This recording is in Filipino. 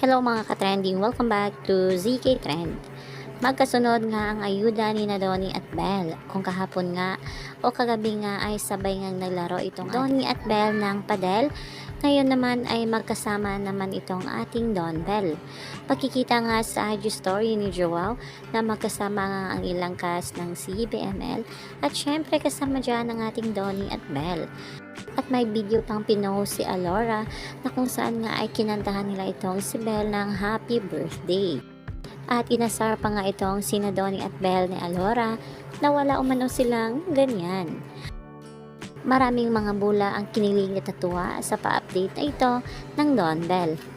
Hello mga ka-trending, welcome back to ZK Trend. Magkasunod nga ang ayuda ni na Donnie at Belle. Kung kahapon nga o kagabi nga ay sabay ngang naglaro itong Donnie at Belle ng padel, ngayon naman ay magkasama naman itong ating Don Belle. Pagkikita nga sa IG story ni Joao na magkasama nga ang ilang cast ng CBML at syempre kasama dyan ang ating Donnie at Belle. At may video pang pinost si Alora na kung saan nga ay kinantahan nila itong si Belle ng happy birthday. At inasar pa nga itong sina Donnie at Belle ni Alora na wala umano silang ganyan. Maraming mga bula ang kinilig at natuwa sa pa-update na ito ng Don Belle.